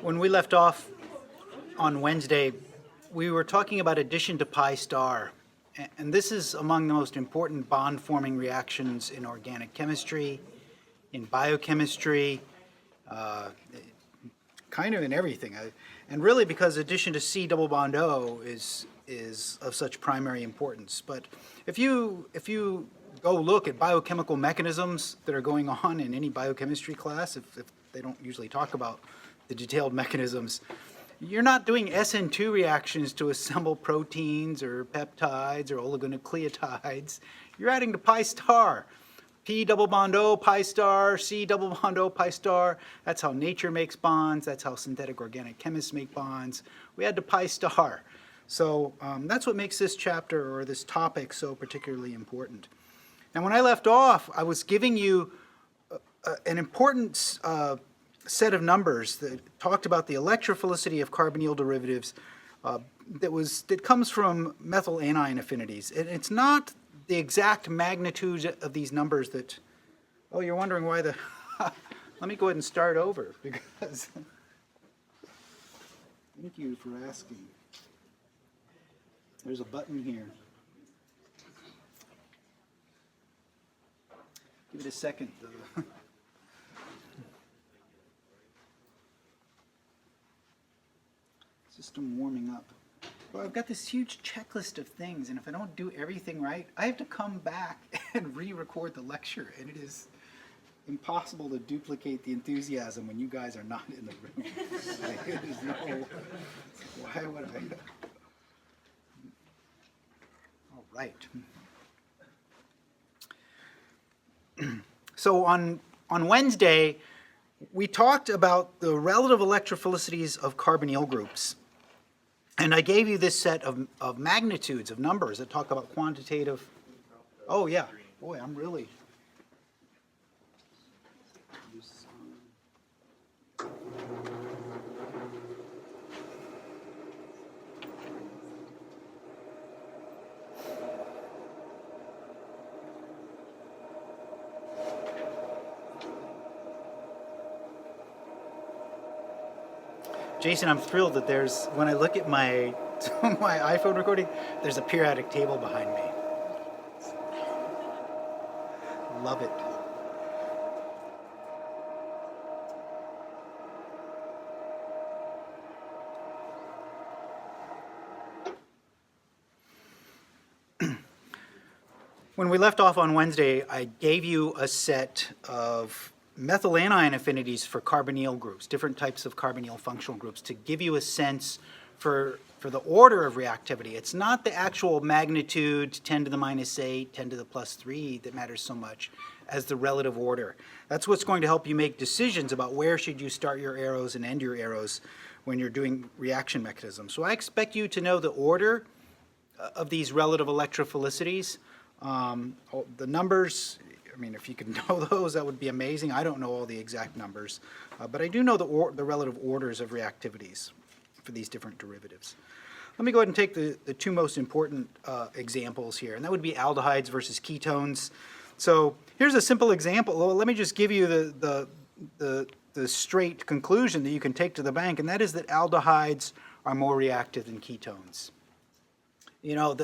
When we left off on Wednesday, we were talking about addition to pi star. And this is among the most important bond-forming reactions in organic chemistry, in biochemistry, kind of in everything. And really because addition to C double bond O is of such primary importance. But if you go look at biochemical mechanisms that are going on in any biochemistry class, if they don't usually talk about the detailed mechanisms, you're not doing SN2 reactions to assemble proteins or peptides or oligonucleotides. You're adding to pi star. P double bond O, pi star, C double bond O, pi star. That's how nature makes bonds. That's how synthetic organic chemists make bonds. We add to pi star. So that's what makes this chapter or this topic so particularly important. And when I left off, I was giving you an important set of numbers that talked about the electrophilicity of carbonyl derivatives that comes from methyl anion affinities. And it's not the exact magnitude of these numbers that, oh, you're wondering why the, let me go ahead and start over because, thank you for asking. There's a button here. Give it a second though. System warming up. Well, I've got this huge checklist of things, and if I don't do everything right, I have to come back and re-record the lecture, and it is impossible to duplicate the enthusiasm when you guys are not in the room. There's no, why would I? All right. So on Wednesday, we talked about the relative electrophilicities of carbonyl groups. And I gave you this set of magnitudes, of numbers that talk about quantitative. Oh, yeah. Boy, I'm really. Jason, I'm thrilled that there's, when I look at my iPhone recording, there's a periodic table behind me. Love it. When we left off on Wednesday, I gave you a set of methyl anion affinities for carbonyl groups, different types of carbonyl functional groups, to give you a sense for the order of reactivity. It's not the actual magnitude, 10 to the minus 8, 10 to the plus 3, that matters so much as the relative order. That's what's going to help you make decisions about where should you start your arrows and end your arrows when you're doing reaction mechanisms. So I expect you to know the order of these relative electrophilicities. The numbers, I mean, if you could know those, that would be amazing. I don't know all the exact numbers, but I do know the relative orders of reactivities for these different derivatives. Let me go ahead and take the two most important examples here, and that would be aldehydes versus ketones. So here's a simple example. Well, let me just give you the straight conclusion that you can take to the bank, and that is that aldehydes are more reactive than ketones. You know,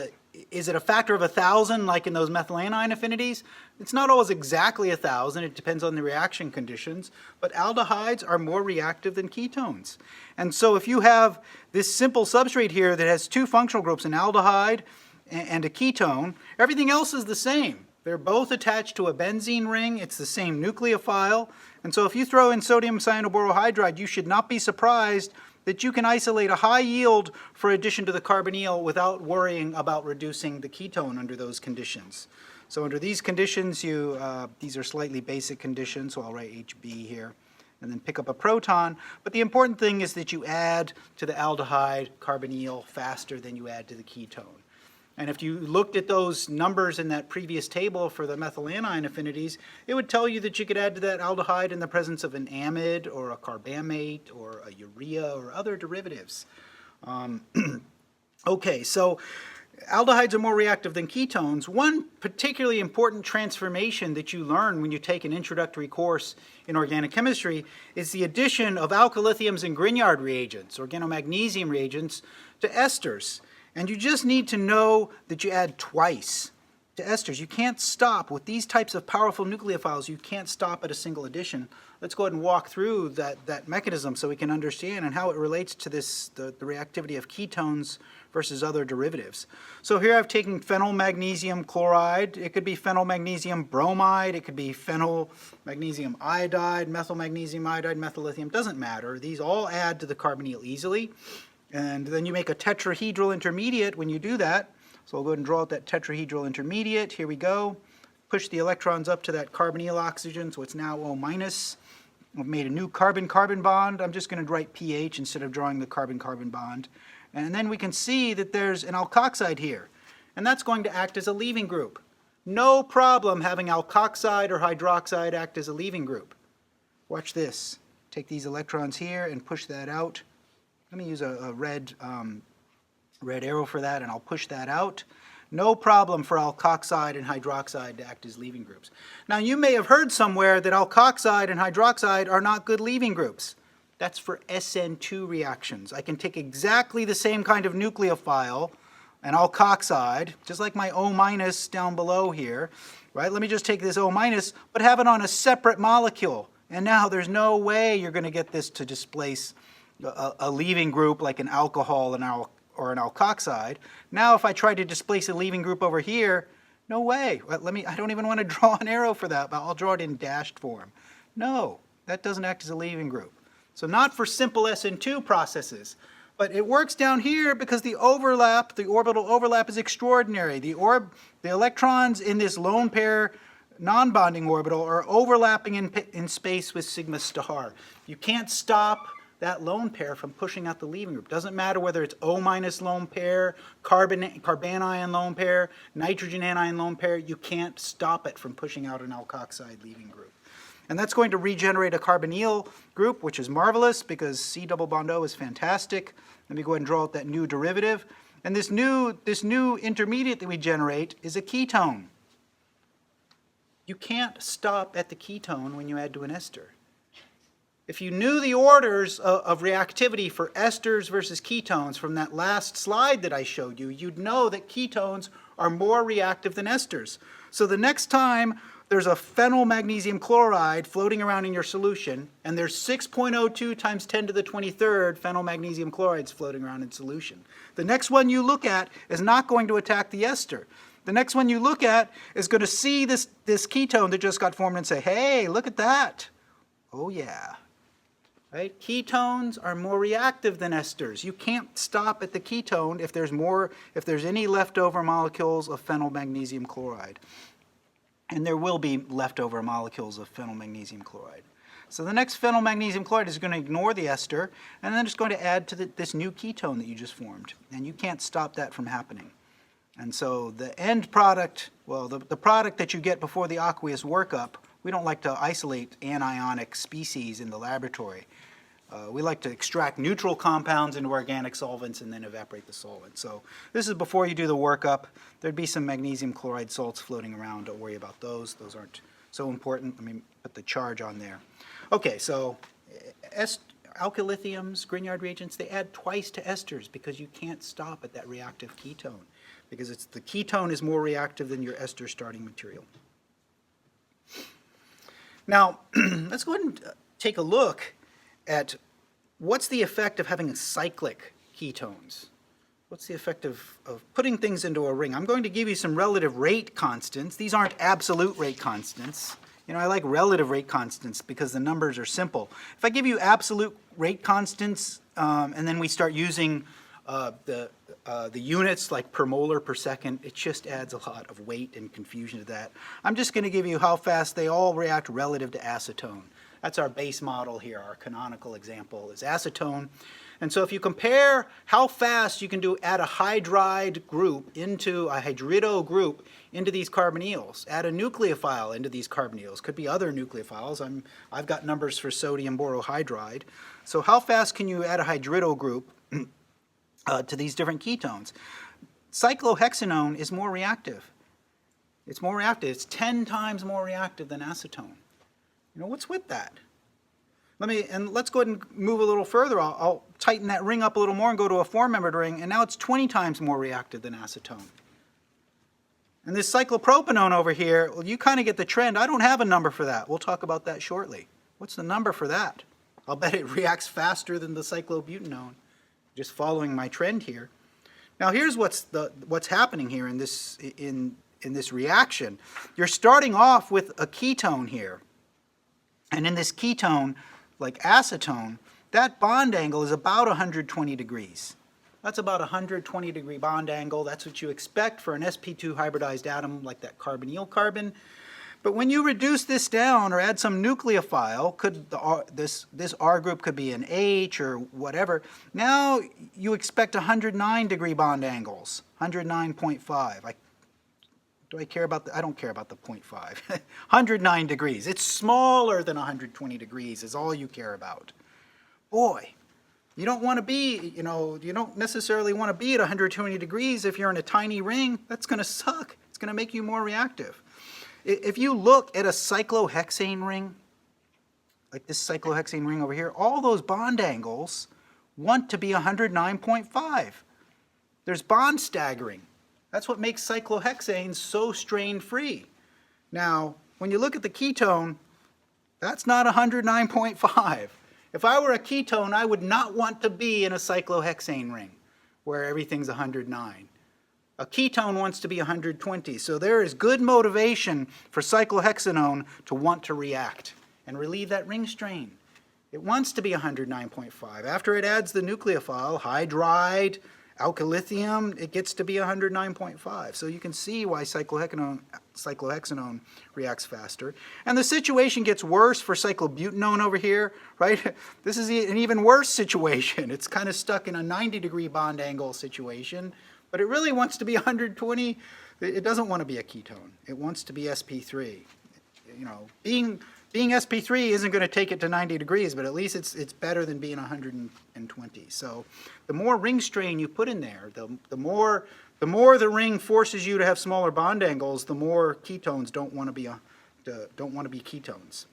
is it a factor of 1,000 like in those methyl anion affinities? It's not always exactly 1,000. It depends on the reaction conditions. But aldehydes are more reactive than ketones. And so if you have this simple substrate here that has two functional groups, an aldehyde and a ketone, everything else is the same. They're both attached to a benzene ring. It's the same nucleophile. And so if you throw in sodium cyanoborohydride, you should not be surprised that you can isolate a high yield for addition to the carbonyl without worrying about reducing the ketone under those conditions. So under these conditions, these are slightly basic conditions, so I'll write HB here, and then pick up a proton. But the important thing is that you add to the aldehyde carbonyl faster than you add to the ketone. And if you looked at those numbers in that previous table for the methyl anion affinities, it would tell you that you could add to that aldehyde in the presence of an amide or a carbamate or a urea or other derivatives. Okay, so Aldehydes are more reactive than ketones. One particularly important transformation that you learn when you take an introductory course in organic chemistry is the addition of alkylithiums and Grignard reagents, organomagnesium reagents, to esters. And you just need to know that you add twice to esters. You can't stop. With these types of powerful nucleophiles, you can't stop at a single addition. Let's go ahead and walk through that mechanism so we can understand and how it relates to the reactivity of ketones versus other derivatives. So here I've taken phenyl magnesium chloride. It could be phenyl magnesium bromide. It could be phenyl magnesium iodide, methyl magnesium iodide, methyl lithium. Doesn't matter. These all add to the carbonyl easily. And then you make a tetrahedral intermediate when you do that. So I'll go ahead and draw out that tetrahedral intermediate. Here we go. Push the electrons up to that carbonyl oxygen, so it's now O-. I've made a new carbon-carbon bond. I'm just going to write pH instead of drawing the carbon-carbon bond. And then we can see that there's an alkoxide here, and that's going to act as a leaving group. No problem having alkoxide or hydroxide act as a leaving group. Watch this. Take these electrons here and push that out. Let me use a red arrow for that, and I'll push that out. No problem for alkoxide and hydroxide to act as leaving groups. Now, you may have heard somewhere that alkoxide and hydroxide are not good leaving groups. That's for SN2 reactions. I can take exactly the same kind of nucleophile, an alkoxide, just like my O- down below here, right? Let me just take this O-, but have it on a separate molecule. And now there's no way you're going to get this to displace a leaving group like an alcohol or an alkoxide. Now if I try to displace a leaving group over here, no way. I don't even want to draw an arrow for that, but I'll draw it in dashed form. No, that doesn't act as a leaving group. So not for simple SN2 processes, but it works down here because the overlap, the orbital overlap is extraordinary. The electrons in this lone pair non-bonding orbital are overlapping in space with sigma star. You can't stop that lone pair from pushing out the leaving group. Doesn't matter whether it's O- lone pair, carbanion lone pair, nitrogen anion lone pair, you can't stop it from pushing out an alkoxide leaving group. And that's going to regenerate a carbonyl group, which is marvelous because C double bond O is fantastic. Let me go ahead and draw out that new derivative. And this new intermediate that we generate is a ketone. You can't stop at the ketone when you add to an ester. If you knew the orders of reactivity for esters versus ketones from that last slide that I showed you, you'd know that ketones are more reactive than esters. So the next time there's a phenyl magnesium chloride floating around in your solution, and there's 6.02 times 10 to the 23rd phenyl magnesium chlorides floating around in solution. The next one you look at is not going to attack the ester. The next one you look at is going to see this ketone that just got formed and say, hey, look at that. Oh yeah. Right? Ketones are more reactive than esters. You can't stop at the ketone if there's any leftover molecules of phenyl magnesium chloride. And there will be leftover molecules of phenyl magnesium chloride. So the next phenyl magnesium chloride is going to ignore the ester, and then it's going to add to this new ketone that you just formed. And you can't stop that from happening. And so the end product, well, the product that you get before the aqueous workup, we don't like to isolate anionic species in the laboratory. We like to extract neutral compounds into organic solvents and then evaporate the solvent. So this is before you do the workup. There'd be some magnesium chloride salts floating around. Don't worry about those. Those aren't so important. Let me put the charge on there. Okay, so alkylithiums, Grignard reagents, they add twice to esters because you can't stop at that reactive ketone because the ketone is more reactive than your ester starting material. Now, let's go ahead and take a look at what's the effect of having cyclic ketones. What's the effect of putting things into a ring? I'm going to give you some relative rate constants. These aren't absolute rate constants. You know, I like relative rate constants because the numbers are simple. If I give you absolute rate constants and then we start using the units like per molar per second, it just adds a lot of weight and confusion to that. I'm just going to give you how fast they all react relative to acetone. That's our base model here. Our canonical example is acetone. And so if you compare how fast you can add a hydride group into a hydrido group into these carbonyls, add a nucleophile into these carbonyls, could be other nucleophiles. I've got numbers for sodium borohydride. So how fast can you add a hydrido group to these different ketones? cyclohexanone is more reactive. It's more reactive. It's 10 times more reactive than acetone. You know, what's with that? Let's go ahead and move a little further. I'll tighten that ring up a little more and go to a 4-membered ring, and now it's 20 times more reactive than acetone. And this cyclopropanone over here, well, you kind of get the trend. I don't have a number for that. We'll talk about that shortly. What's the number for that? I'll bet it reacts faster than the cyclobutanone, just following my trend here. Now here's what's happening here in this reaction. You're starting off with a ketone here. And in this ketone, like acetone, that bond angle is about 120 degrees. That's about a 120-degree bond angle. That's what you expect for an sp2 hybridized atom like that carbonyl carbon. But when you reduce this down or add some nucleophile, this R group could be an H or whatever, now you expect 109-degree bond angles, 109.5. Do I care about I don't care about the 0.5. 109 degrees. It's smaller than 120 degrees is all you care about. Boy. You don't want to be, you don't necessarily want to be at 120 degrees if you're in a tiny ring. That's going to suck. It's going to make you more reactive. If you look at a cyclohexane ring, like this cyclohexane ring over here, all those bond angles want to be 109.5. There's bond staggering. That's what makes cyclohexanes so strain-free. Now, when you look at the ketone, that's not 109.5. If I were a ketone, I would not want to be in a cyclohexane ring where everything's 109. A ketone wants to be 120, so there is good motivation for cyclohexanone to want to react and relieve that ring strain. It wants to be 109.5. After it adds the nucleophile, hydride, alkylithium, it gets to be 109.5. So you can see why cyclohexanone reacts faster. And the situation gets worse for cyclobutanone over here, right? This is an even worse situation. It's kind of stuck in a 90-degree bond angle situation, but it really wants to be 120. It doesn't want to be a ketone. It wants to be sp3. Being sp3 isn't going to take it to 90 degrees, but at least it's better than being 120. So the more ring strain you put in there, the more the ring forces you to have smaller bond angles, the more ketones don't want to be ketones.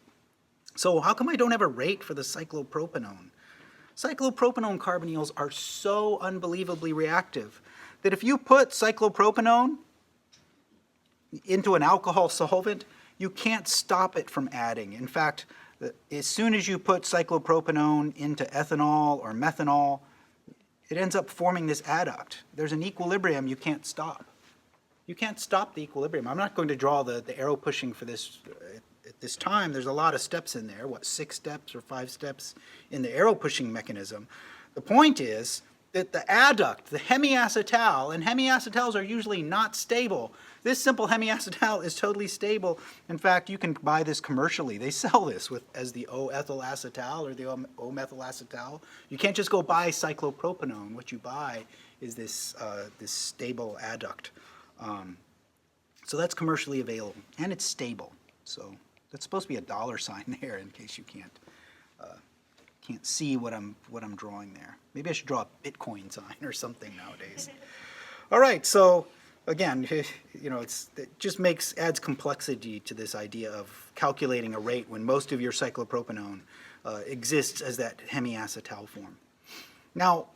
So how come I don't have a rate for the cyclopropanone? Cyclopropanone carbonyls are so unbelievably reactive that if you put cyclopropanone into an alcohol solvent, you can't stop it from adding. In fact, as soon as you put cyclopropanone into ethanol or methanol, it ends up forming this adduct. There's an equilibrium you can't stop. You can't stop the equilibrium. I'm not going to draw the arrow pushing for this at this time. There's a lot of steps in there, 6 steps or 5 steps in the arrow pushing mechanism. The point is that the adduct, the hemiacetal, and hemiacetals are usually not stable. This simple hemiacetal is totally stable. In fact, you can buy this commercially. They sell this as the O-ethyl acetal or the O-methyl acetal. You can't just go buy cyclopropanone. What you buy is this stable adduct. So that's commercially available, and it's stable. So that's supposed to be a dollar sign there in case you can't see what I'm drawing there. Maybe I should draw a Bitcoin sign or something nowadays. All right, so again, it just adds complexity to this idea of calculating a rate when most of your cyclopropanone exists as that hemiacetal form. Now,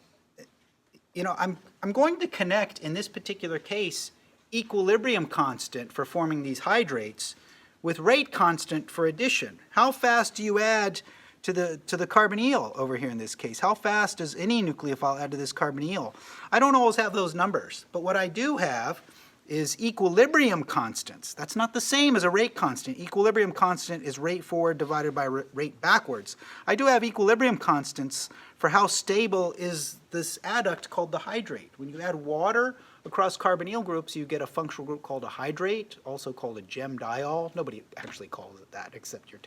I'm going to connect in this particular case equilibrium constant for forming these hydrates with rate constant for addition. How fast do you add to the carbonyl over here in this case? How fast does any nucleophile add to this carbonyl? I don't always have those numbers, but what I do have is equilibrium constants. That's not the same as a rate constant. Equilibrium constant is rate forward divided by rate backwards. I do have equilibrium constants for how stable is this adduct called the hydrate. When you add water across carbonyl groups, you get a functional group called a hydrate, also called a Chem diol. Nobody actually calls it that except your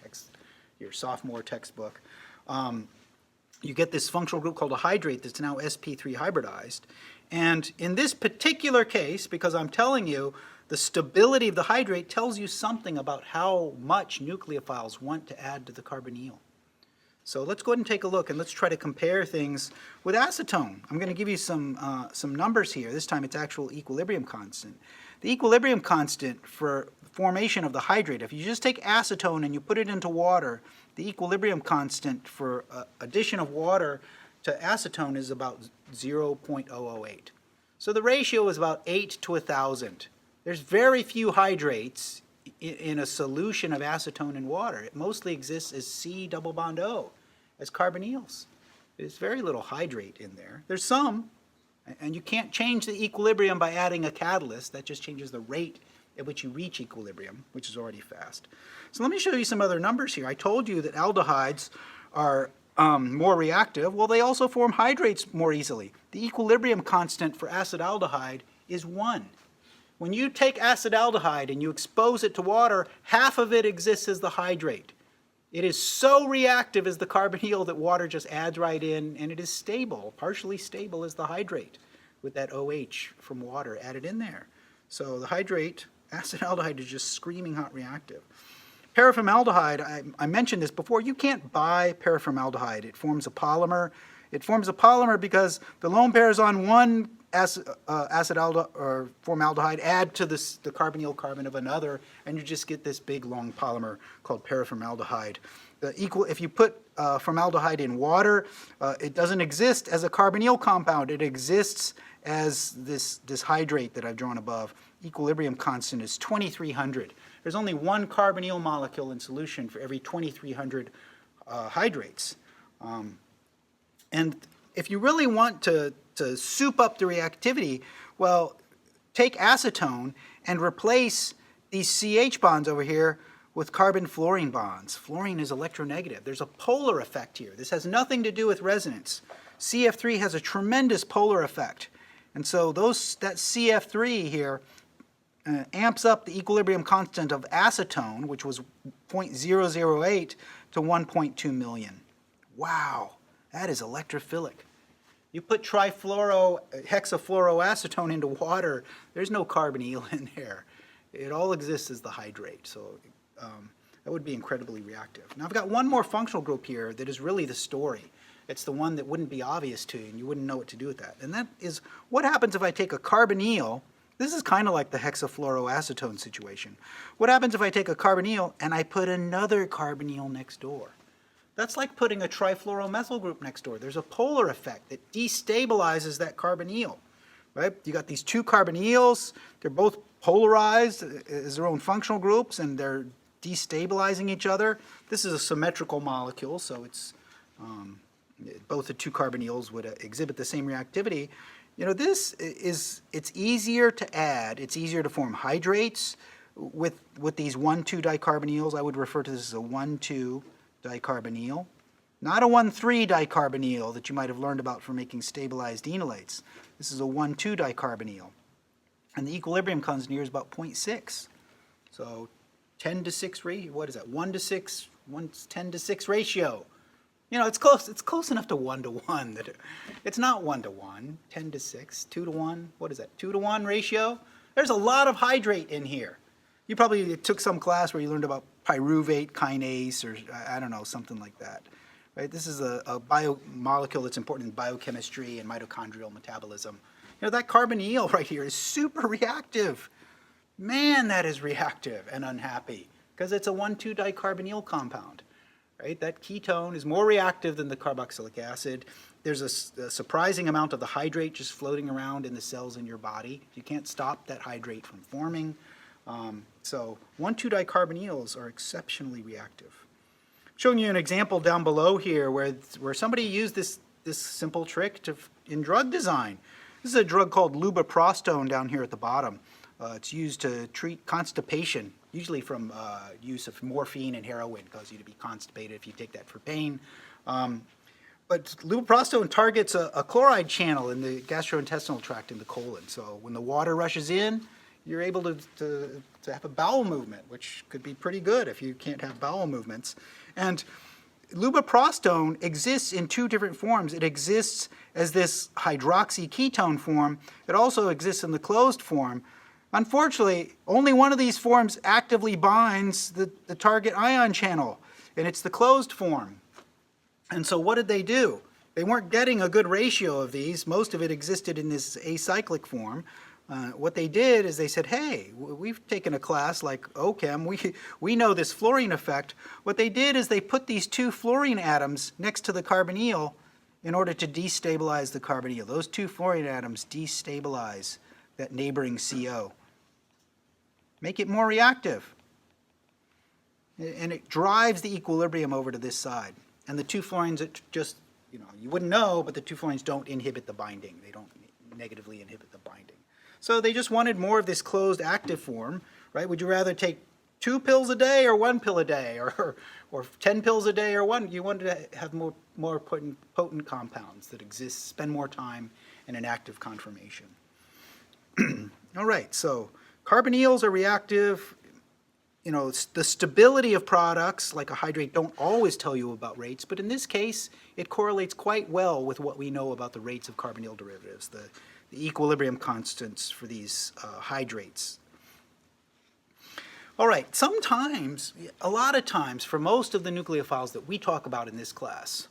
sophomore textbook. You get this functional group called a hydrate that's now sp3 hybridized. And in this particular case, because I'm telling you, the stability of the hydrate tells you something about how much nucleophiles want to add to the carbonyl. So let's go ahead and take a look, and let's try to compare things with acetone. I'm going to give you some numbers here. This time it's actual equilibrium constant. The equilibrium constant for formation of the hydrate, if you just take acetone and you put it into water, the equilibrium constant for addition of water to acetone is about 0.008. So the ratio is about 8 to 1,000. There's very few hydrates in a solution of acetone in water. It mostly exists as C double bond O, as carbonyls. There's very little hydrate in there. There's some, and you can't change the equilibrium by adding a catalyst. That just changes the rate at which you reach equilibrium, which is already fast. So let me show you some other numbers here. I told you that aldehydes are more reactive. Well, they also form hydrates more easily. The equilibrium constant for acetaldehyde is 1. When you take acetaldehyde and you expose it to water, half of it exists as the hydrate. It is so reactive as the carbonyl that water just adds right in, and it is stable, partially stable as the hydrate with that OH from water added in there. So the hydrate, acetaldehyde, is just screaming hot reactive. Paraformaldehyde, I mentioned this before, you can't buy paraformaldehyde. It forms a polymer. It forms a polymer because the lone pairs on one acetaldehyde or formaldehyde add to the carbonyl carbon of another, and you just get this big long polymer called paraformaldehyde. If you put formaldehyde in water, it doesn't exist as a carbonyl compound. It exists as this hydrate that I've drawn above. Equilibrium constant is 2,300. There's only one carbonyl molecule in solution for every 2,300 hydrates. And if you really want to soup up the reactivity, well, take acetone and replace these CH bonds over here with carbon-fluorine bonds. Fluorine is electronegative. There's a polar effect here. This has nothing to do with resonance. CF3 has a tremendous polar effect. And so that CF3 here amps up the equilibrium constant of acetone, which was 0.008, to 1.2 million. Wow, that is electrophilic. You put hexafluoroacetone into water, there's no carbonyl in there. It all exists as the hydrate, so that would be incredibly reactive. Now I've got one more functional group here that is really the story. It's the one that wouldn't be obvious to you, and you wouldn't know what to do with that. And that is, what happens if I take a carbonyl? This is kind of like the hexafluoroacetone situation. What happens if I take a carbonyl and I put another carbonyl next door? That's like putting a trifluoromethyl group next door. There's a polar effect that destabilizes that carbonyl, right? You got these two carbonyls. They're both polarized as their own functional groups, and they're destabilizing each other. This is a symmetrical molecule, so it's both the two carbonyls would exhibit the same reactivity. You know, it's easier to add. It's easier to form hydrates with these 1,2 dicarbonyls. I would refer to this as a 1,2 dicarbonyl, not a 1,3 dicarbonyl that you might have learned about for making stabilized enolates. This is a 1,2 dicarbonyl. And the equilibrium constant here is about 0.6. So 10 to 6 ratio, what is that? 1 to 6, 10 to 6 ratio. You know, it's close enough to 1 to 1 that it's not 1 to 1, 10 to 6, 2 to 1, what is that? 2 to 1 ratio? There's a lot of hydrate in here. You probably took some class where you learned about pyruvate kinase, or I don't know, something like that. Right? This is a biomolecule that's important in biochemistry and mitochondrial metabolism. You know, that carbonyl right here is super reactive. Man, that is reactive and unhappy because it's a 1,2 dicarbonyl compound. Right? That ketone is more reactive than the carboxylic acid. There's a surprising amount of the hydrate just floating around in the cells in your body. You can't stop that hydrate from forming. So 1,2 dicarbonyls are exceptionally reactive. I'm showing you an example down below here where somebody used this simple trick in drug design. This is a drug called lubiprostone down here at the bottom. It's used to treat constipation, usually from use of morphine and heroin, cause you to be constipated if you take that for pain. But lubiprostone targets a chloride channel in the gastrointestinal tract in the colon. So when the water rushes in, you're able to have a bowel movement, which could be pretty good if you can't have bowel movements. And lubiprostone exists in 2 different forms. It exists as this hydroxyketone form. It also exists in the closed form. Unfortunately, only one of these forms actively binds the target ion channel, and it's the closed form. And so what did they do? They weren't getting a good ratio of these. Most of it existed in this acyclic form. What they did is they said, hey, we've taken a class like Chem. We know this fluorine effect. What they did is they put these two fluorine atoms next to the carbonyl in order to destabilize the carbonyl. Those two fluorine atoms destabilize that neighboring CO. Make it more reactive. And it drives the equilibrium over to this side. And the two fluorines just, you wouldn't know, but the two fluorines don't inhibit the binding. They don't negatively inhibit the binding. So they just wanted more of this closed active form, right? Would you rather take 2 pills a day or 1 pill a day or 10 pills a day or one? You wanted to have more potent compounds that exist, spend more time in an active conformation. All right, so carbonyls are reactive. The stability of products like a hydrate don't always tell you about rates, but in this case, it correlates quite well with what we know about the rates of carbonyl derivatives, the equilibrium constants for these hydrates. All right, sometimes, a lot of times, for most of the nucleophiles that we talk about in this class,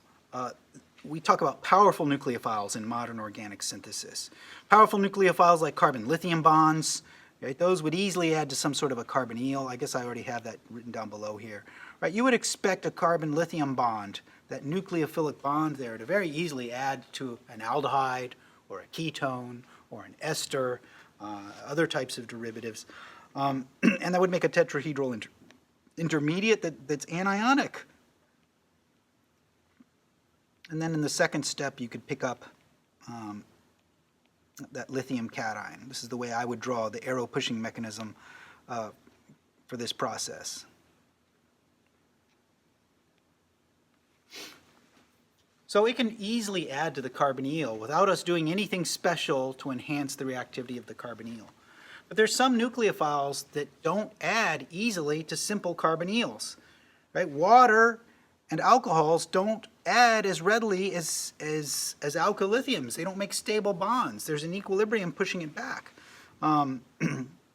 we talk about powerful nucleophiles in modern organic synthesis. Powerful nucleophiles like carbon-lithium bonds, right? Those would easily add to some sort of a carbonyl. I guess I already have that written down below here. Right? You would expect a carbon-lithium bond, that nucleophilic bond there, to very easily add to an aldehyde or a ketone or an ester, other types of derivatives. And that would make a tetrahedral intermediate that's anionic. And then in the second step, you could pick up that lithium cation. This is the way I would draw the arrow pushing mechanism for this process. So it can easily add to the carbonyl without us doing anything special to enhance the reactivity of the carbonyl. But there's some nucleophiles that don't add easily to simple carbonyls. Right? Water and alcohols don't add as readily as alkylithiums. They don't make stable bonds. There's an equilibrium pushing it back. And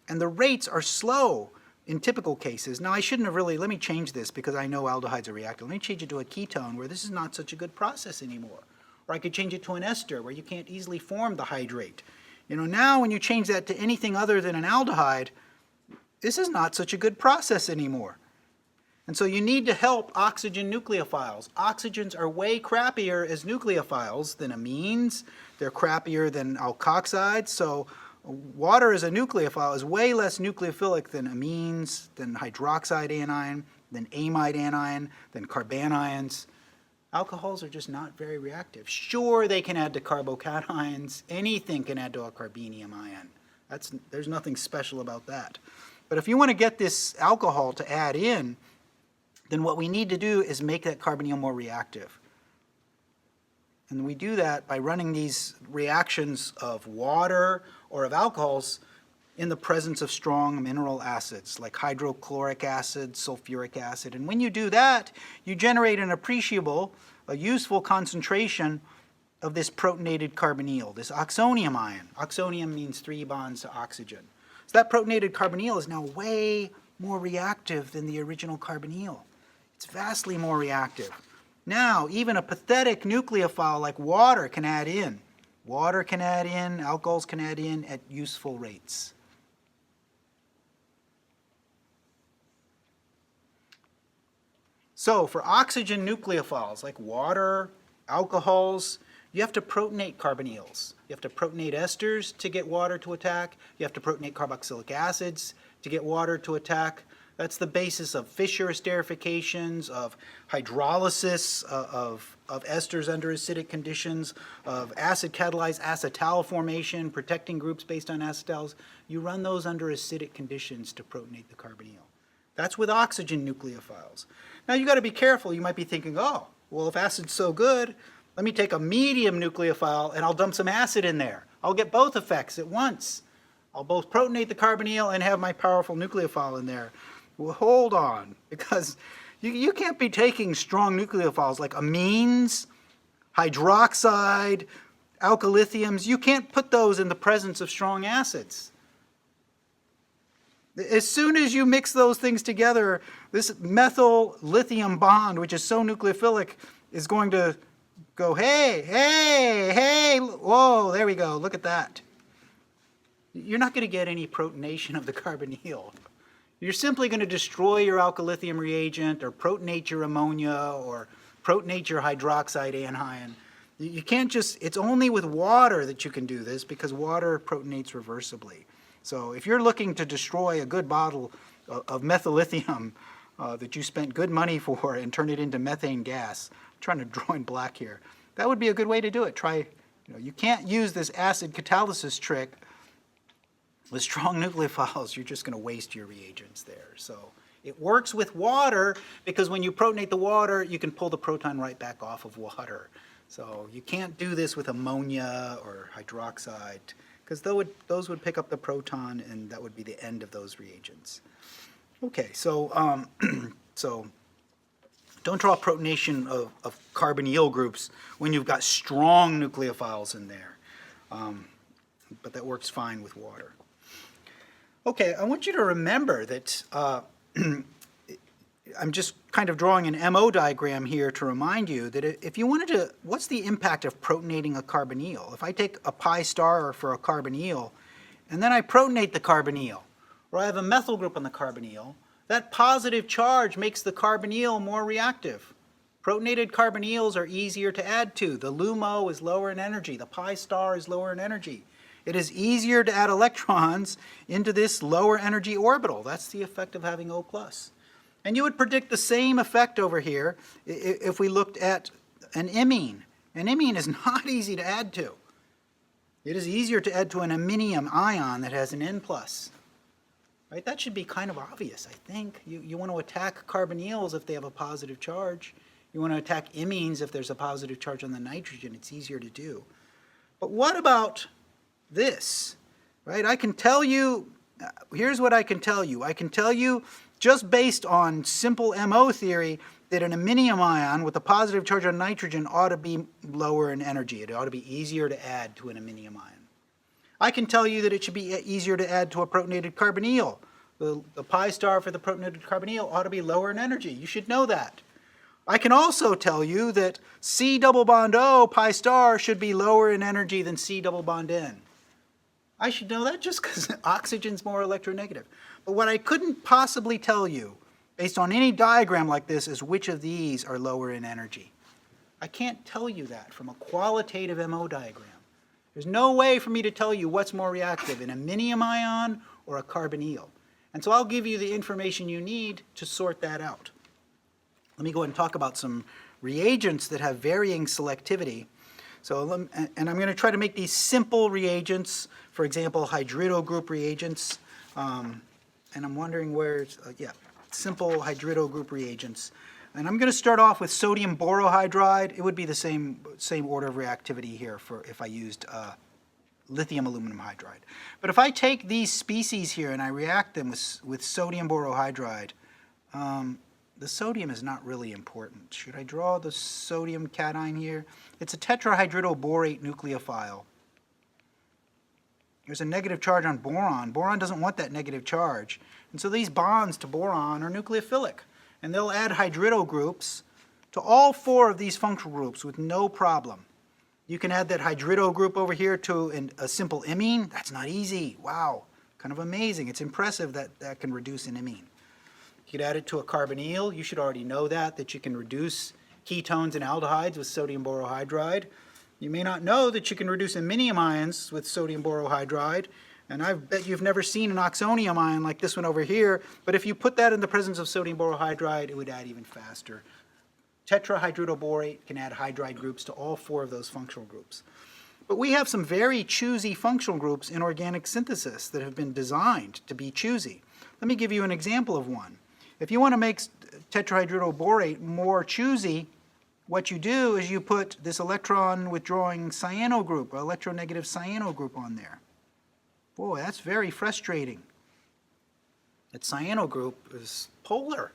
the rates are slow in typical cases. Now, I shouldn't have really, let me change this because I know aldehydes are reactive. Let me change it to a ketone where this is not such a good process anymore. Or I could change it to an ester where you can't easily form the hydrate. Now when you change that to anything other than an aldehyde, this is not such a good process anymore. And so you need to help oxygen nucleophiles. Oxygens are way crappier as nucleophiles than amines. They're crappier than alkoxides. So water as a nucleophile is way less nucleophilic than amines, than hydroxide anion, than amide anion, than carbanions. Alcohols are just not very reactive. Sure, they can add to carbocations. Anything can add to a carbenium ion. There's nothing special about that. But if you want to get this alcohol to add in, then what we need to do is make that carbonyl more reactive. And we do that by running these reactions of water or of alcohols in the presence of strong mineral acids like hydrochloric acid, sulfuric acid. And when you do that, you generate an appreciable, a useful concentration of this protonated carbonyl, this oxonium ion. Oxonium means 3 bonds to oxygen. So that protonated carbonyl is now way more reactive than the original carbonyl. It's vastly more reactive. Now, even a pathetic nucleophile like water can add in. Water can add in, alcohols can add in at useful rates. So for oxygen nucleophiles like water, alcohols, you have to protonate carbonyls. You have to protonate esters to get water to attack. You have to protonate carboxylic acids to get water to attack. That's the basis of Fischer esterifications, of hydrolysis of esters under acidic conditions, of acid-catalyzed acetal formation, protecting groups based on acetals. You run those under acidic conditions to protonate the carbonyl. That's with oxygen nucleophiles. Now you got to be careful. You might be thinking, oh, well, if acid's so good, let me take a medium nucleophile and I'll dump some acid in there. I'll get both effects at once. I'll both protonate the carbonyl and have my powerful nucleophile in there. Well, hold on, because you can't be taking strong nucleophiles like amines, hydroxide, alkylithiums. You can't put those in the presence of strong acids. As soon as you mix those things together, this methyl lithium bond, which is so nucleophilic, is going to go, hey, hey, hey, whoa, there we go, look at that. You're not going to get any protonation of the carbonyl. You're simply going to destroy your alkylithium reagent or protonate your ammonia or protonate your hydroxide anion. You can't just, it's only with water that you can do this because water protonates reversibly. So if you're looking to destroy a good bottle of methyllithium that you spent good money for and turn it into methane gas, I'm trying to draw in black here, that would be a good way to do it. Try, you can't use this acid catalysis trick with strong nucleophiles. You're just going to waste your reagents there. So it works with water because when you protonate the water, you can pull the proton right back off of water. So you can't do this with ammonia or hydroxide because those would pick up the proton and that would be the end of those reagents. Okay, so so don't draw protonation of carbonyl groups when you've got strong nucleophiles in there, but that works fine with water. Okay, I want you to remember that I'm just kind of drawing an MO diagram here to remind you that if you wanted to, what's the impact of protonating a carbonyl? If I take a pi star for a carbonyl, and then I protonate the carbonyl, or I have a methyl group on the carbonyl, that positive charge makes the carbonyl more reactive. Protonated carbonyls are easier to add to. The LUMO is lower in energy. The pi star is lower in energy. It is easier to add electrons into this lower energy orbital. That's the effect of having O+. And you would predict the same effect over here if we looked at an imine. An imine is not easy to add to. It is easier to add to an iminium ion that has an N+. Right? That should be kind of obvious, I think. You want to attack carbonyls if they have a positive charge. You want to attack imines if there's a positive charge on the nitrogen. It's easier to do. But what about this? Right? I can tell you, here's what I can tell you. I can tell you, just based on simple MO theory, that an iminium ion with a positive charge on nitrogen ought to be lower in energy. It ought to be easier to add to an iminium ion. I can tell you that it should be easier to add to a protonated carbonyl. The pi star for the protonated carbonyl ought to be lower in energy. You should know that. I can also tell you that C double bond O pi star should be lower in energy than C double bond N. I should know that just because oxygen's more electronegative. But what I couldn't possibly tell you, based on any diagram like this, is which of these are lower in energy. I can't tell you that from a qualitative MO diagram. There's no way for me to tell you what's more reactive, an iminium ion or a carbonyl. And so I'll give you the information you need to sort that out. Let me go ahead and talk about some reagents that have varying selectivity. So, and I'm going to try to make these simple reagents, for example, hydrido group reagents. And I'm wondering where, simple hydrido group reagents. And I'm going to start off with sodium borohydride. It would be the same order of reactivity here for if I used lithium aluminum hydride. But if I take these species here and I react them with sodium borohydride, the sodium is not really important. Should I draw the sodium cation here? It's a tetrahydridoborate nucleophile. There's a negative charge on boron. Boron doesn't want that negative charge. And so these bonds to boron are nucleophilic. And they'll add hydrido groups to all four of these functional groups with no problem. You can add that hydrido group over here to a simple imine. That's not easy. Wow, kind of amazing. It's impressive that that can reduce an imine. You could add it to a carbonyl. You should already know that you can reduce ketones and aldehydes with sodium borohydride. You may not know that you can reduce iminium ions with sodium borohydride. And I bet you've never seen an oxonium ion like this one over here, but if you put that in the presence of sodium borohydride, it would add even faster. Tetrahydridoborate can add hydride groups to all four of those functional groups. But we have some very choosy functional groups in organic synthesis that have been designed to be choosy. Let me give you an example of one. If you want to make tetrahydridoborate more choosy, what you do is you put this electron withdrawing cyano group, or electronegative cyano group on there. Boy, that's very frustrating. That cyano group is polar.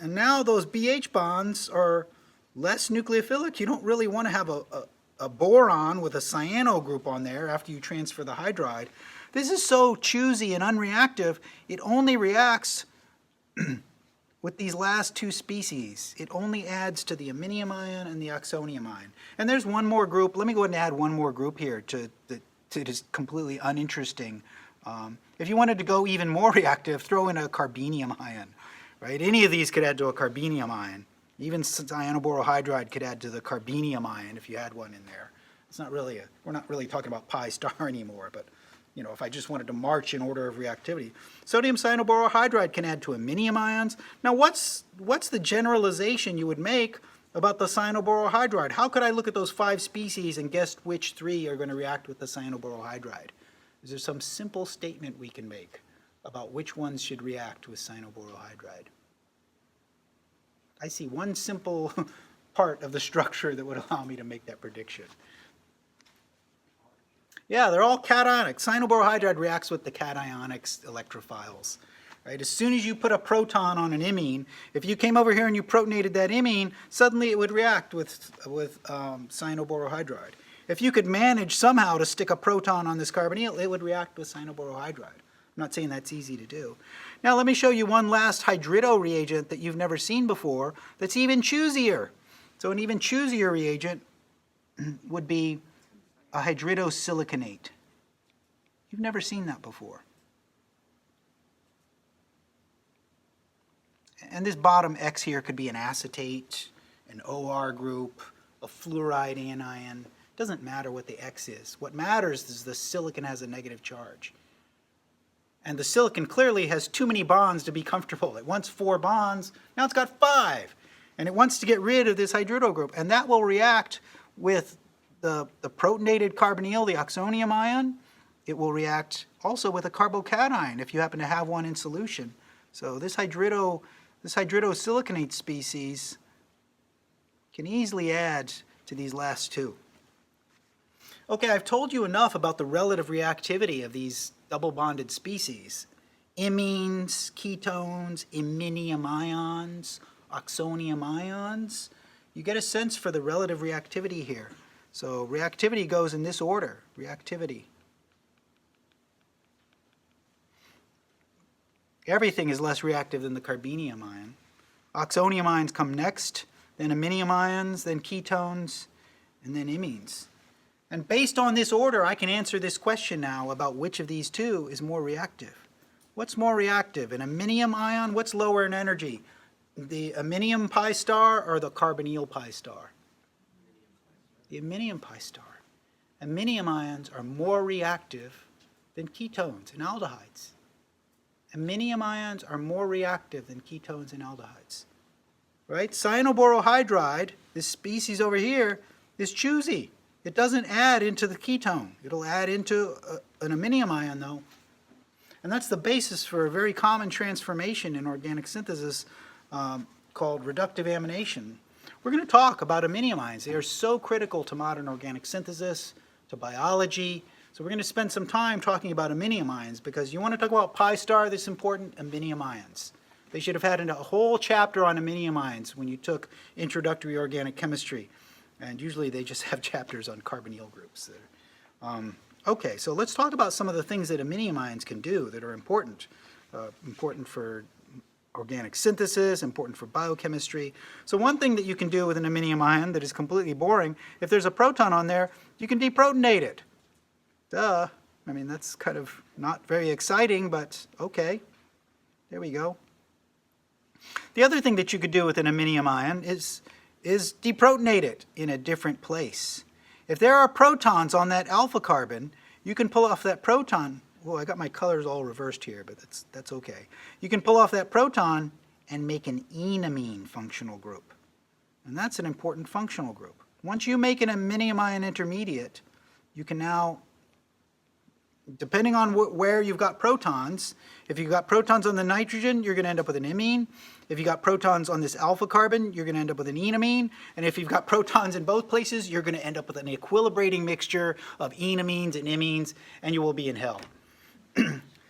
And now those BH bonds are less nucleophilic. You don't really want to have a boron with a cyano group on there after you transfer the hydride. This is so choosy and unreactive, it only reacts with these last two species, it only adds to the aminium ion and the oxonium ion. And there's one more group. Let me go ahead and add one more group here to just completely uninteresting. If you wanted to go even more reactive, throw in a carbenium ion, right? Any of these could add to a carbenium ion. Even cyanoborohydride could add to the carbenium ion if you had one in there. It's not really we're not really talking about pi star anymore, but if I just wanted to march in order of reactivity. Sodium cyanoborohydride can add to aminium ions. Now what's the generalization you would make about the cyanoborohydride? How could I look at those 5 species and guess which 3 are going to react with the cyanoborohydride? Is there some simple statement we can make about which ones should react with cyanoborohydride? I see one simple part of the structure that would allow me to make that prediction. Yeah, they're all cationic. Cyanoborohydride reacts with the cationic electrophiles. Right? As soon as you put a proton on an imine, if you came over here and you protonated that imine, suddenly it would react with cyanoborohydride. If you could manage somehow to stick a proton on this carbonyl, it would react with cyanoborohydride. I'm not saying that's easy to do. Now let me show you one last hydrido reagent that you've never seen before that's even choosier. So an even choosier reagent would be a hydridosiliconate. You've never seen that before. And this bottom X here could be an acetate, an OR group, a fluoride anion. It doesn't matter what the X is. What matters is the silicon has a negative charge. And the silicon clearly has too many bonds to be comfortable. It wants 4 bonds, now it's got 5. And it wants to get rid of this hydrido group. And that will react with the protonated carbonyl, the oxonium ion. It will react also with a carbocation if you happen to have one in solution. So this hydridosiliconate species can easily add to these last 2. Okay, I've told you enough about the relative reactivity of these double bonded species. Imines, ketones, iminium ions, oxonium ions. You get a sense for the relative reactivity here. So reactivity goes in this order. Reactivity. Everything is less reactive than the carbenium ion. Oxonium ions come next, then aminium ions, then ketones, and then imines. And based on this order, I can answer this question now about which of these 2 is more reactive. What's more reactive? An aminium ion? What's lower in energy? The aminium pi star or the carbonyl pi star? The aminium pi star. Aminium ions are more reactive than ketones and aldehydes. Aminium ions are more reactive than ketones and aldehydes. Right? Cyanoborohydride, this species over here, is choosy. It doesn't add into the ketone. It'll add into an aminium ion, though. And that's the basis for a very common transformation in organic synthesis called reductive amination. We're going to talk about aminium ions. They are so critical to modern organic synthesis, to biology. So we're going to spend some time talking about aminium ions because you want to talk about pi star, that's important, aminium ions. They should have had a whole chapter on aminium ions when you took introductory organic chemistry. And usually they just have chapters on carbonyl groups. Okay, so let's talk about some of the things that aminium ions can do that are important. Important for organic synthesis, important for biochemistry. So one thing that you can do with an aminium ion that is completely boring, if there's a proton on there, you can deprotonate it. Duh. I mean, that's kind of not very exciting, but okay. There we go. The other thing that you could do with an aminium ion is deprotonate it in a different place. If there are protons on that alpha carbon, you can pull off that proton. Well, I got my colors all reversed here, but that's okay. You can pull off that proton and make an enamine functional group. And that's an important functional group. Once you make an aminium ion intermediate, you can now, depending on where you've got protons, if you've got protons on the nitrogen, you're going to end up with an imine. If you've got protons on this alpha carbon, you're going to end up with an enamine. And if you've got protons in both places, you're going to end up with an equilibrating mixture of enamines and imines, and you will be in hell.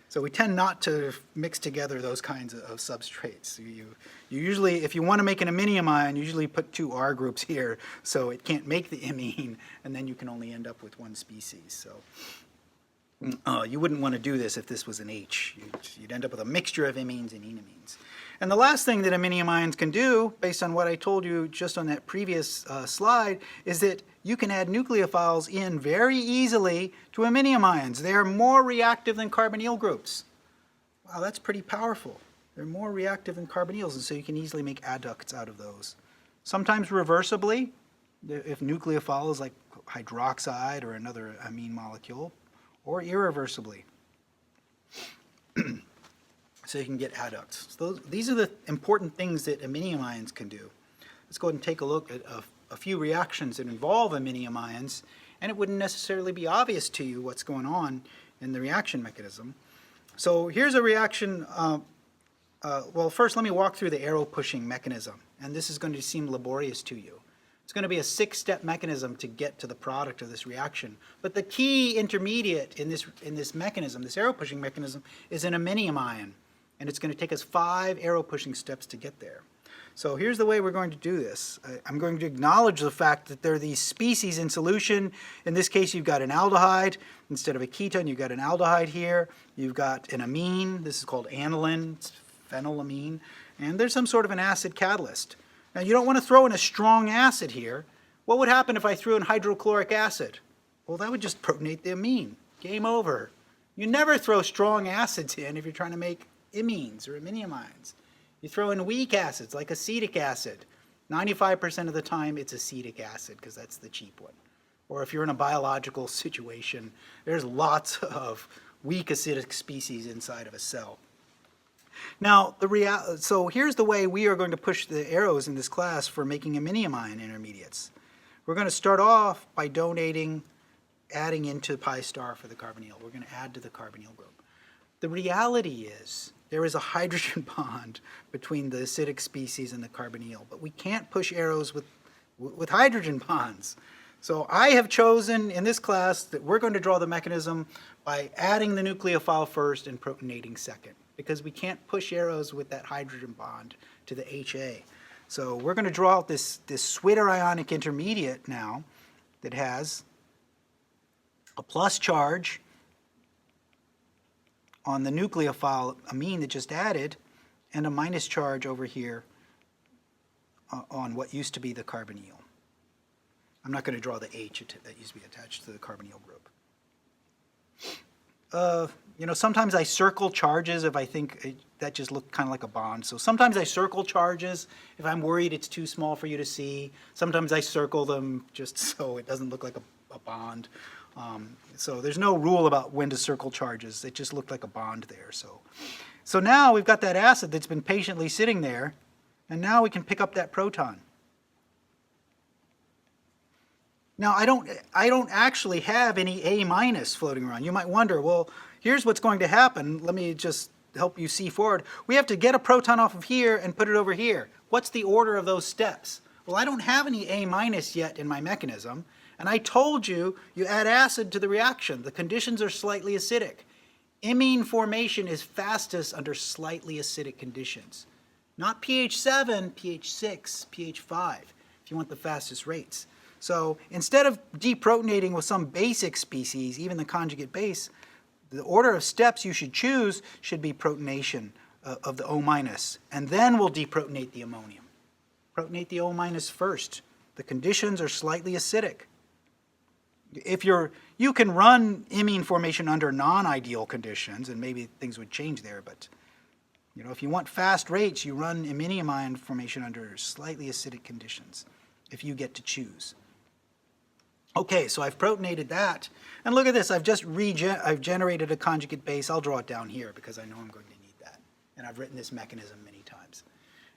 So we tend not to mix together those kinds of substrates. You usually, if you want to make an aminium ion, you usually put 2 R groups here, so it can't make the imine, and then you can only end up with one species. So you wouldn't want to do this if this was an H. You'd end up with a mixture of imines and enamines. And the last thing that iminium ions can do, based on what I told you just on that previous slide, is that you can add nucleophiles in very easily to iminium ions. They are more reactive than carbonyl groups. Wow, that's pretty powerful. They're more reactive than carbonyls, and so you can easily make adducts out of those. Sometimes reversibly, if nucleophile is like hydroxide or another amine molecule, or irreversibly. So you can get adducts. So these are the important things that iminium ions can do. Let's go ahead and take a look at a few reactions that involve iminium ions, and it wouldn't necessarily be obvious to you what's going on in the reaction mechanism. So here's a reaction. Well, first let me walk through the arrow pushing mechanism, and this is going to seem laborious to you. It's going to be a 6-step mechanism to get to the product of this reaction. But the key intermediate in this mechanism, this arrow pushing mechanism, is an iminium ion. And it's going to take us 5 arrow pushing steps to get there. So here's the way we're going to do this. I'm going to acknowledge the fact that there are these species in solution. In this case, you've got an aldehyde. Instead of a ketone, you've got an aldehyde here. You've got an amine. This is called aniline. It's phenylamine. And there's some sort of an acid catalyst. Now, you don't want to throw in a strong acid here. What would happen if I threw in hydrochloric acid? Well, that would just protonate the amine. Game over. You never throw strong acids in if you're trying to make imines or iminium ions. You throw in weak acids like acetic acid. 95% of the time it's acetic acid because that's the cheap one. Or if you're in a biological situation, there's lots of weak acidic species inside of a cell. Now, so here's the way we are going to push the arrows in this class for making iminium ion intermediates. We're going to start off by adding into pi star for the carbonyl. We're going to add to the carbonyl group. The reality is there is a hydrogen bond between the acidic species and the carbonyl, but we can't push arrows with hydrogen bonds. So I have chosen in this class that we're going to draw the mechanism by adding the nucleophile first and protonating second, because we can't push arrows with that hydrogen bond to the HA. So we're going to draw out this Switter ionic intermediate now that has a plus charge on the nucleophile amine that just added, and a minus charge over here on what used to be the carbonyl. I'm not going to draw the H that used to be attached to the carbonyl group. Sometimes I circle charges if I think that just looked kind of like a bond. So sometimes I circle charges if I'm worried it's too small for you to see. Sometimes I circle them just so it doesn't look like a bond. So there's no rule about when to circle charges. It just looked like a bond there. So now we've got that acid that's been patiently sitting there, and now we can pick up that proton. Now I don't actually have any A- floating around. You might wonder, well, here's what's going to happen. Let me just help you see forward. We have to get a proton off of here and put it over here. What's the order of those steps? Well, I don't have any A- yet in my mechanism. And I told you, you add acid to the reaction. The conditions are slightly acidic. Imine formation is fastest under slightly acidic conditions. Not pH 7, pH 6, pH 5, if you want the fastest rates. So instead of deprotonating with some basic species, even the conjugate base, the order of steps you should choose should be protonation of the O-, and then we'll deprotonate the ammonium. Protonate the O- first. The conditions are slightly acidic. You can run imine formation under non-ideal conditions, and maybe things would change there, but if you want fast rates, you run iminium ion formation under slightly acidic conditions, if you get to choose. Okay, so I've protonated that, and look at this, I've generated a conjugate base. I'll draw it down here because I know I'm going to need that, and I've written this mechanism many times.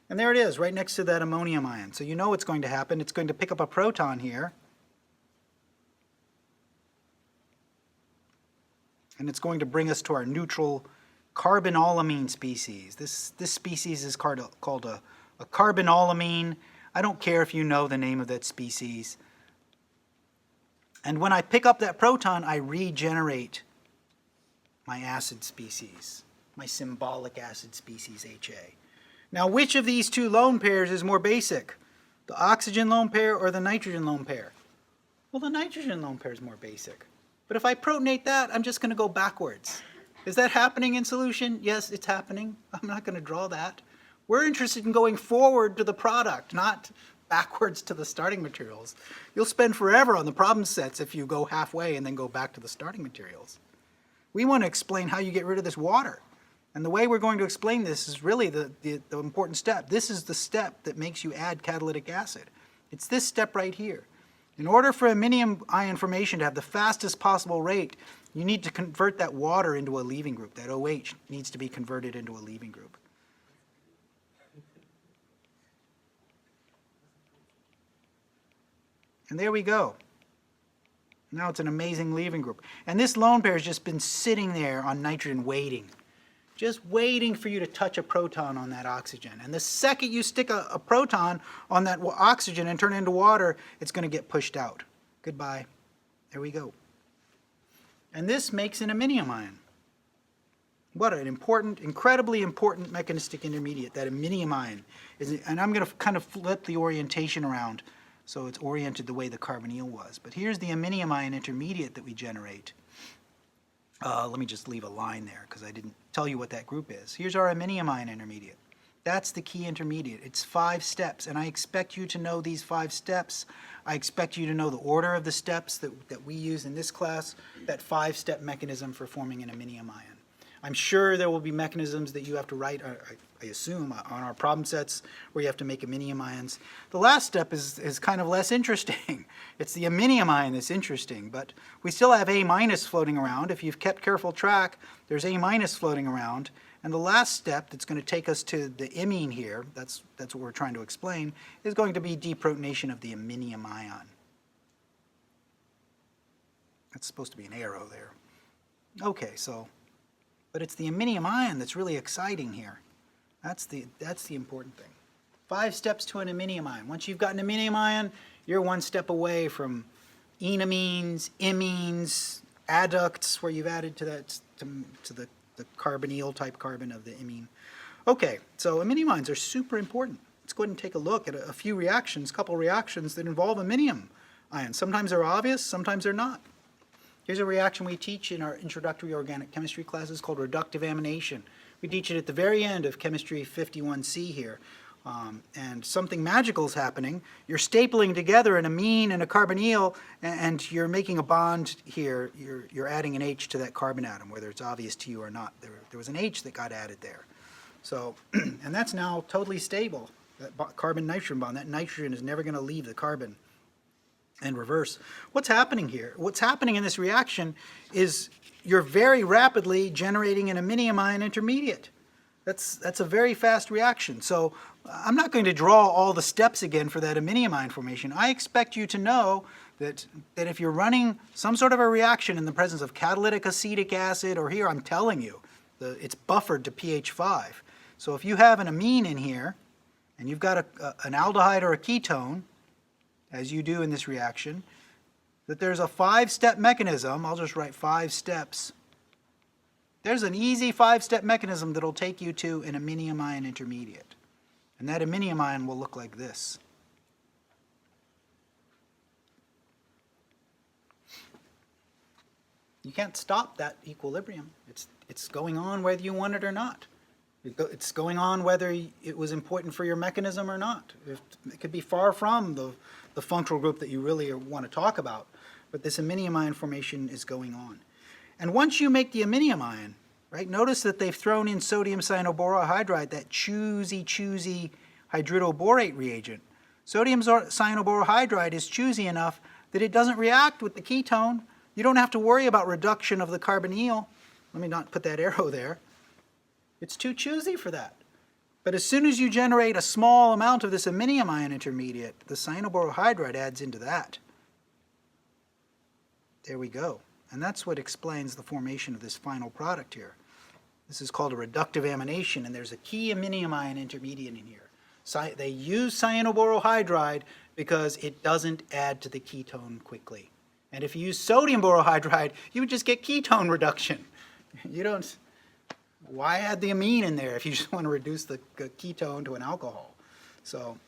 And there it is, right next to that ammonium ion. So you know what's going to happen. It's going to pick up a proton here, and it's going to bring us to our neutral carbenolamine species. This species is called a carbenolamine. I don't care if you know the name of that species. And when I pick up that proton, I regenerate my acid species, my symbolic acid species, HA. Now, which of these two lone pairs is more basic? The oxygen lone pair or the nitrogen lone pair? Well, the nitrogen lone pair is more basic. But if I protonate that, I'm just going to go backwards. Is that happening in solution? Yes, it's happening. I'm not going to draw that. We're interested in going forward to the product, not backwards to the starting materials. You'll spend forever on the problem sets if you go halfway and then go back to the starting materials. We want to explain how you get rid of this water. And the way we're going to explain this is really the important step. This is the step that makes you add catalytic acid. It's this step right here. In order for aminium ion formation to have the fastest possible rate, you need to convert that water into a leaving group. That OH needs to be converted into a leaving group. And there we go. Now it's an amazing leaving group. And this lone pair has just been sitting there on nitrogen waiting. Just waiting for you to touch a proton on that oxygen. And the second you stick a proton on that oxygen and turn it into water, it's going to get pushed out. Goodbye. There we go. And this makes an aminium ion. What an important, incredibly important mechanistic intermediate, that aminium ion. And I'm going to kind of flip the orientation around so it's oriented the way the carbonyl was. But here's the aminium ion intermediate that we generate. Let me just leave a line there because I didn't tell you what that group is. Here's our aminium ion intermediate. That's the key intermediate. It's 5 steps, and I expect you to know these 5 steps. I expect you to know the order of the steps that we use in this class, that 5-step mechanism for forming an aminium ion. I'm sure there will be mechanisms that you have to write, I assume, on our problem sets where you have to make aminium ions. The last step is kind of less interesting. It's the aminium ion that's interesting, but we still have A- floating around. If you've kept careful track, there's A- floating around. And the last step that's going to take us to the imine here, that's what we're trying to explain, is going to be deprotonation of the aminium ion. That's supposed to be an arrow there. Okay, but it's the aminium ion that's really exciting here. That's the important thing. 5 steps to an aminium ion. Once you've got an aminium ion, you're 1 step away from enamines, imines, adducts, where you've added to the carbonyl type carbon of the imine. Okay, so aminium ions are super important. Let's go ahead and take a look at a few reactions, couple reactions that involve aminium ions. Sometimes they're obvious, sometimes they're not. Here's a reaction we teach in our introductory organic chemistry classes called reductive amination. We teach it at the very end of chemistry 51C here. And something magical is happening. You're stapling together an amine and a carbonyl, and you're making a bond here. You're adding an H to that carbon atom, whether it's obvious to you or not. There was an H that got added there. So, and that's now totally stable, that carbon-nitrogen bond. That nitrogen is never going to leave the carbon and reverse. What's happening here? What's happening in this reaction is you're very rapidly generating an aminium ion intermediate. That's a very fast reaction. So I'm not going to draw all the steps again for that aminium ion formation. I expect you to know that if you're running some sort of a reaction in the presence of catalytic acetic acid, or here I'm telling you, it's buffered to pH 5. So if you have an amine in here, and you've got an aldehyde or a ketone, as you do in this reaction, that there's a 5-step mechanism. I'll just write 5 steps. There's an easy 5-step mechanism that'll take you to an aminium ion intermediate. And that aminium ion will look like this. You can't stop that equilibrium. It's going on whether you want it or not. It's going on whether it was important for your mechanism or not. It could be far from the functional group that you really want to talk about, but this aminium ion formation is going on. And once you make the aminium ion, right, notice that they've thrown in sodium cyanoborohydride, that choosy hydridoborate reagent. Sodium cyanoborohydride is choosy enough that it doesn't react with the ketone. You don't have to worry about reduction of the carbonyl. Let me not put that arrow there. It's too choosy for that. But as soon as you generate a small amount of this aminium ion intermediate, the cyanoborohydride adds into that. There we go. And that's what explains the formation of this final product here. This is called a reductive amination, and there's a key aminium ion intermediate in here. They use cyanoborohydride because it doesn't add to the ketone quickly. And if you use sodium borohydride, you would just get ketone reduction. You don't... Why add the amine in there if you just want to reduce the ketone to an alcohol? So,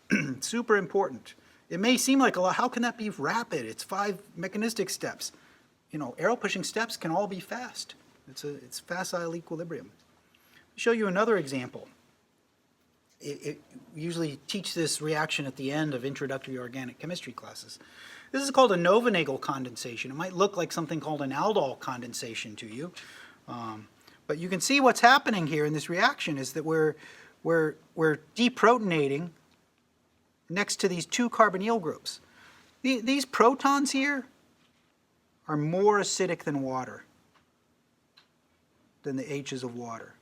super important. It may seem like a lot. How can that be rapid? It's 5 mechanistic steps. You know, arrow pushing steps can all be fast. It's facile equilibrium. I'll show you another example. we usually teach this reaction at the end of introductory organic chemistry classes. This is called a Novonagel condensation. It might look like something called an aldol condensation to you. But you can see what's happening here in this reaction is that we're deprotonating next to these two carbonyl groups. These protons here are more acidic than water, than the H's of water.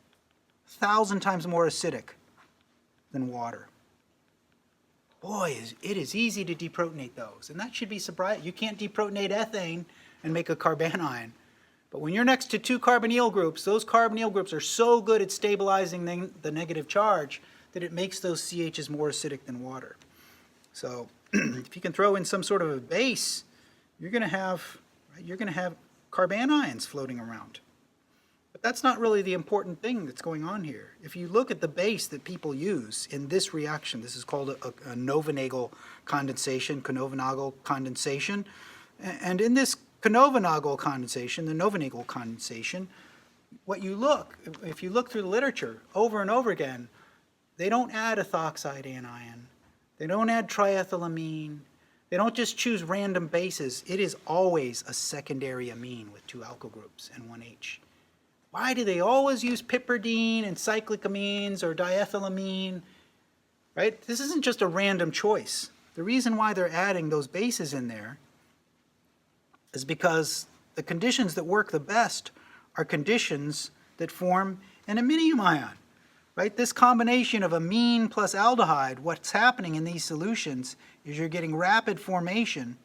1,000 times more acidic than water. Boy, it is easy to deprotonate those. And that should be surprising. You can't deprotonate ethane and make a carbanion. But when you're next to two carbonyl groups, those carbonyl groups are so good at stabilizing the negative charge that it makes those CHs more acidic than water. So if you can throw in some sort of a base, you're going to have carbanions floating around. But that's not really the important thing that's going on here. If you look at the base that people use in this reaction, this is called a Novonagel condensation, Knovenagel condensation. And in this Knovenagel condensation, the Novonagel condensation, if you look through the literature over and over again, they don't add ethoxide anion. They don't add triethylamine. They don't just choose random bases. It is always a secondary amine with two alkyl groups and one H. Why do they always use piperidine and cyclic amines or diethylamine? Right? This isn't just a random choice. The reason why they're adding those bases in there is because the conditions that work the best are conditions that form an iminium ion. Right? This combination of amine plus aldehyde, what's happening in these solutions is you're getting rapid formation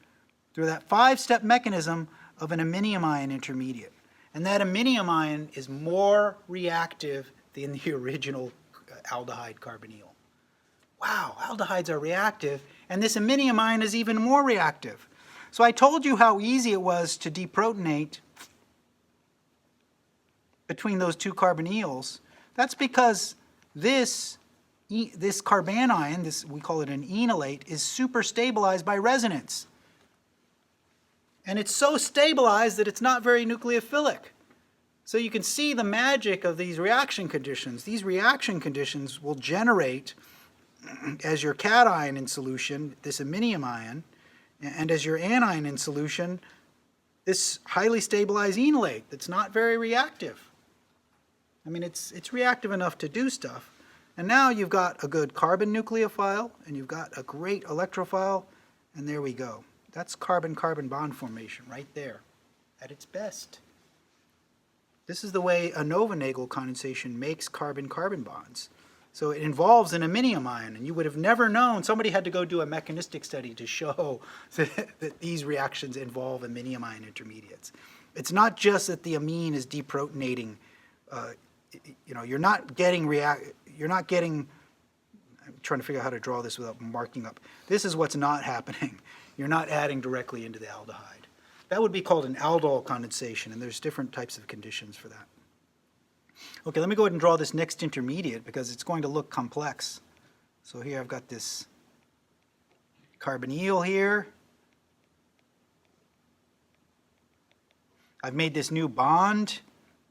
through that 5-step mechanism of an iminium ion intermediate. And that iminium ion is more reactive than the original aldehyde carbonyl. Wow, aldehydes are reactive, and this iminium ion is even more reactive. So I told you how easy it was to deprotonate between those two carbonyls. That's because this carbanion, we call it an enolate, is super stabilized by resonance. And it's so stabilized that it's not very nucleophilic. So you can see the magic of these reaction conditions. These reaction conditions will generate, as your cation in solution, this iminium ion, and as your anion in solution, this highly stabilized enolate that's not very reactive. I mean, it's reactive enough to do stuff. And now you've got a good carbon nucleophile, and you've got a great electrophile, and there we go. That's carbon-carbon bond formation right there at its best. This is the way a Novonagel condensation makes carbon-carbon bonds. So it involves an iminium ion, and you would have never known. Somebody had to go do a mechanistic study to show that these reactions involve iminium ion intermediates. It's not just that the amine is deprotonating. You're not getting. I'm trying to figure out how to draw this without marking up. This is what's not happening. You're not adding directly into the aldehyde. That would be called an aldol condensation, and there's different types of conditions for that. Okay, let me go ahead and draw this next intermediate because it's going to look complex. So here I've got this carbonyl here. I've made this new bond,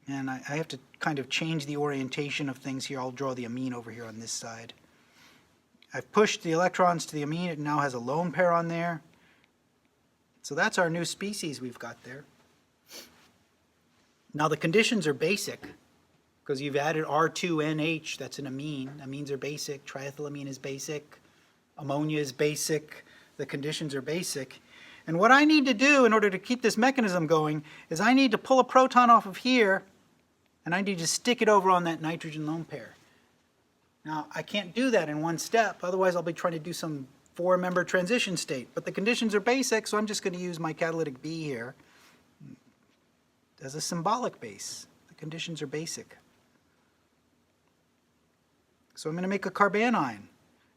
and I have to kind of change the orientation of things here. I'll draw the amine over here on this side. I've pushed the electrons to the amine. It now has a lone pair on there. So that's our new species we've got there. Now the conditions are basic because you've added R2NH, that's an amine. Amines are basic, triethylamine is basic, ammonia is basic, the conditions are basic. And what I need to do in order to keep this mechanism going is I need to pull a proton off of here and I need to stick it over on that nitrogen lone pair. Now I can't do that in one step, otherwise I'll be trying to do some 4-member transition state. But the conditions are basic, so I'm just going to use my catalytic B here as a symbolic base. The conditions are basic. So I'm going to make a carbanion.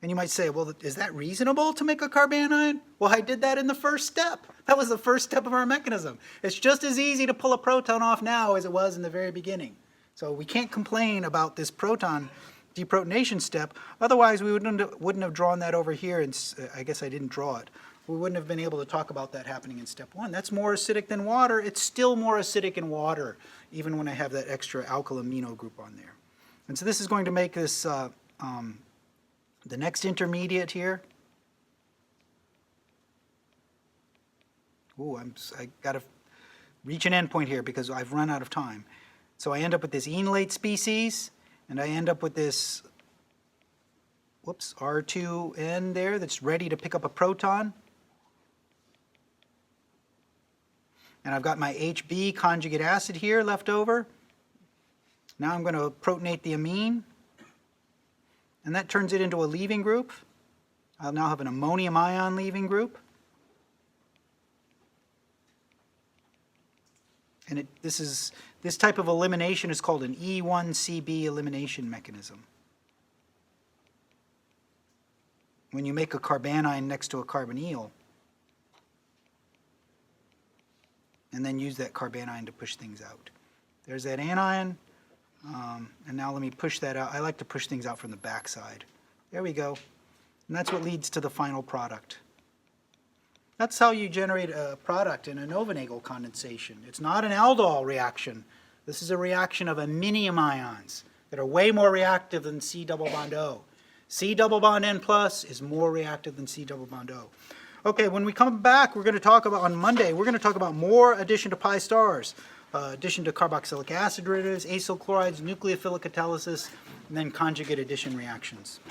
And you might say, well, is that reasonable to make a carbanion? Well, I did that in the first step. That was the first step of our mechanism. It's just as easy to pull a proton off now as it was in the very beginning. So we can't complain about this proton deprotonation step. Otherwise, we wouldn't have drawn that over here, and I guess I didn't draw it. We wouldn't have been able to talk about that happening in step 1. That's more acidic than water. It's still more acidic in water, even when I have that extra alkyl amino group on there. And so this is going to make this The next intermediate here. Ooh, I got to reach an endpoint here because I've run out of time. So I end up with this enolate species, and I end up with this, whoops, R2N there that's ready to pick up a proton. And I've got my HB conjugate acid here left over. Now I'm going to protonate the amine, and that turns it into a leaving group. I'll now have an ammonium ion leaving group. And this type of elimination is called an E1CB elimination mechanism. When you make a carbanion next to a carbonyl, and then use that carbanion to push things out. There's that anion, and now let me push that out. I like to push things out from the backside. There we go. And that's what leads to the final product. That's how you generate a product in a Novanagle condensation. It's not an aldol reaction. This is a reaction of aminium ions that are way more reactive than C double bond O. C double bond N plus is more reactive than C double bond O. Okay, when we come back, we're going to talk about, on Monday, we're going to talk about more addition to pi stars, addition to carboxylic acid derivatives, acyl chlorides, nucleophilic catalysis, and then conjugate addition reactions.